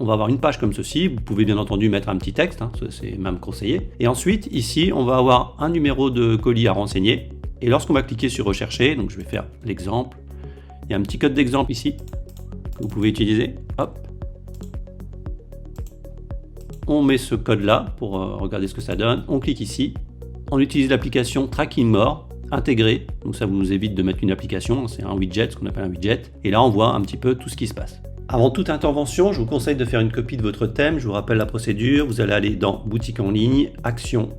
on va avoir une page comme ceci. Vous pouvez bien entendu mettre un petit texte, c'est même conseillé. Et ensuite, ici, on va avoir un numéro de colis à renseigner. Et lorsqu'on va cliquer sur rechercher, donc je vais faire l'exemple. Il y a un petit code d'exemple ici que vous pouvez utiliser. Hop. On met ce code-là pour regarder ce que ça donne. On clique ici. On utilise l'application Tracking More intégrée. Donc ça vous nous évite de mettre une application. C'est un widget, ce qu'on appelle un widget. Et là, on voit un petit peu tout ce qui se passe. Avant toute intervention, je vous conseille de faire une copie de votre thème. Je vous rappelle la procédure. Vous allez aller dans Boutique en ligne, Action,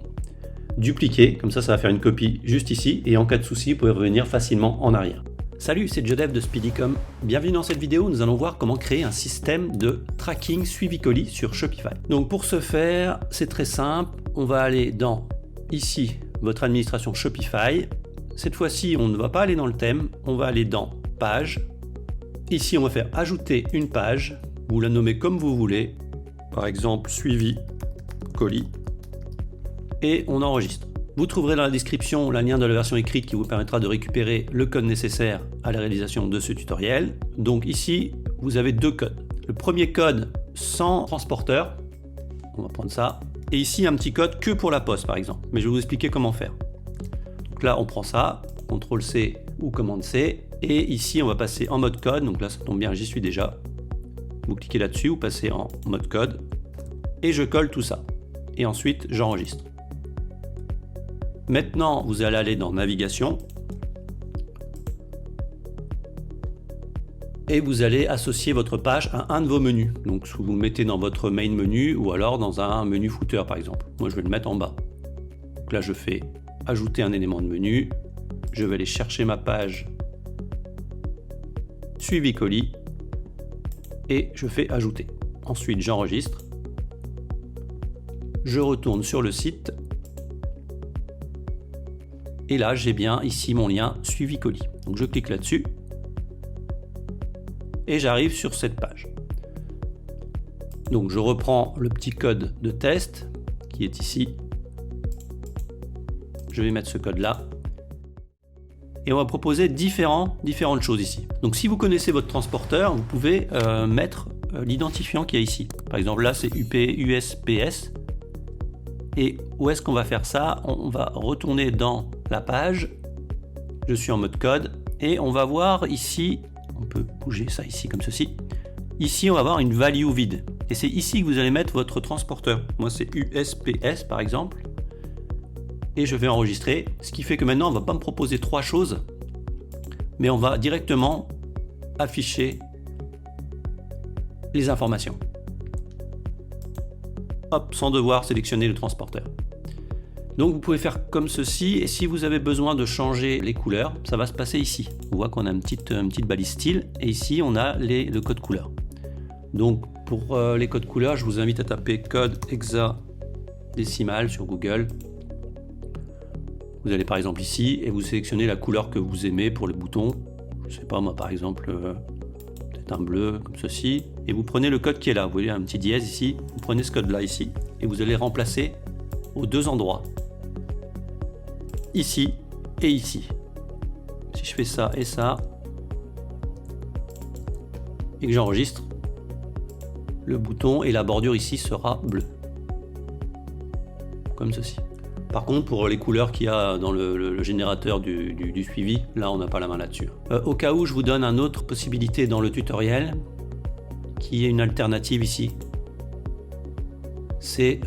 Dupliquer. Comme ça va faire une copie juste ici. Et en cas de souci, vous pouvez revenir facilement en arrière. Salut, c'est Joseph de Speedycom. Bienvenue dans cette vidéo où nous allons voir comment créer un système de tracking suivi colis sur Shopify. Donc pour ce faire, c'est très simple. On va aller dans, ici, votre administration Shopify. Cette fois-ci, on ne va pas aller dans le thème, on va aller dans Page. Ici, on va faire ajouter une page. Vous la nommez comme vous voulez. Par exemple, suivi colis. Et on enregistre. Vous trouverez dans la description le lien de la version écrite qui vous permettra de récupérer le code nécessaire à la réalisation de ce tutoriel. Donc ici, vous avez deux codes. Le premier code sans transporteur, on va prendre ça. Et ici, un petit code que pour la poste par exemple. Mais je vais vous expliquer comment faire. Donc là, on prend ça, CTRL-C ou commande-C. Et ici, on va passer en mode code. Donc là, ça tombe bien, j'y suis déjà. Vous cliquez là-dessus, vous passez en mode code. Et je colle tout ça. Et ensuite, j'enregistre. Maintenant, vous allez aller dans Navigation et vous allez associer votre page à un de vos menus. Donc, vous le mettez dans votre main menu ou alors dans un menu footer par exemple. Moi, je vais le mettre en bas. Donc là, je fais ajouter un élément de menu. Je vais aller chercher ma page suivi colis et je fais ajouter. Ensuite, j'enregistre. Je retourne sur le site. Et là, j'ai bien ici mon lien suivi colis. Donc je clique là-dessus et j'arrive sur cette page. Donc je reprends le petit code de test qui est ici. Je vais mettre ce code-là. Et on va proposer différentes choses ici. Donc si vous connaissez votre transporteur, vous pouvez mettre l'identifiant qu'il y a ici. Par exemple là, c'est USPS. Et où est-ce qu'on va faire ça? On va retourner dans la page, je suis en mode code, et on va voir ici, on peut bouger ça ici comme ceci, ici on va avoir une value vide, et c'est ici que vous allez mettre votre transporteur. Moi c'est USPS par exemple, et je vais enregistrer, ce qui fait que maintenant on ne va pas me proposer trois choses, mais on va directement afficher les informations. Hop, sans devoir sélectionner le transporteur. Donc vous pouvez faire comme ceci, et si vous avez besoin de changer les couleurs, ça va se passer ici. On voit qu'on a une petite balise style, et ici on a le code couleur. Donc pour les codes couleurs, je vous invite à taper code hexadécimal sur Google. Vous allez par exemple ici, et vous sélectionnez la couleur que vous aimez pour le bouton. Je sais pas moi par exemple, peut-être un bleu comme ceci. Et vous prenez le code qui est là, vous voyez un petit dièse ici, vous prenez ce code là ici, et vous allez remplacer aux deux endroits, ici et ici. Si je fais ça et ça, et que j'enregistre, le bouton et la bordure ici sera bleu, comme ceci. Par contre, pour les couleurs qu'il y a dans le générateur du suivi, là on n'a pas la main là-dessus. Au cas où, je vous donne une autre possibilité dans le tutoriel, qui est une alternative ici, c'est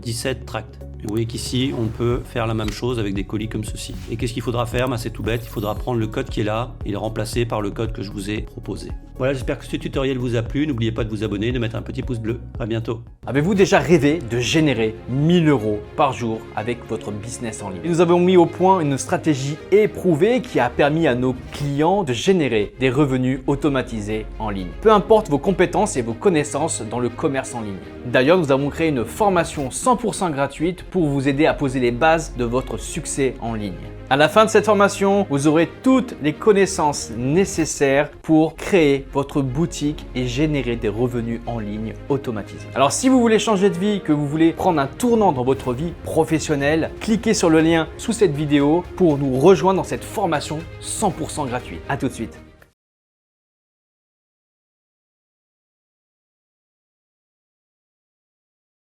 17 tracts. Vous voyez qu'ici on peut faire la même chose avec des colis comme ceci. Et qu'est-ce qu'il faudra faire? C'est tout bête, il faudra prendre le code qui est là et le remplacer par le code que je vous ai proposé. Voilà, j'espère que ce tutoriel vous a plu. N'oubliez pas de vous abonner, de mettre un petit pouce bleu. À bientôt. Avez-vous déjà rêvé de générer 1000 € par jour avec votre business en ligne? Et nous avons mis au point une stratégie éprouvée qui a permis à nos clients de générer des revenus automatisés en ligne. Peu importe vos compétences et vos connaissances dans le commerce en ligne. D'ailleurs, nous avons créé une formation 100% gratuite pour vous aider à poser les bases de votre succès en ligne. À la fin de cette formation, vous aurez toutes les connaissances nécessaires pour créer votre boutique et générer des revenus en ligne automatisés. Alors si vous voulez changer de vie, que vous voulez prendre un tournant dans votre vie professionnelle, cliquez sur le lien sous cette vidéo pour nous rejoindre dans cette formation 100% gratuite. À tout de suite.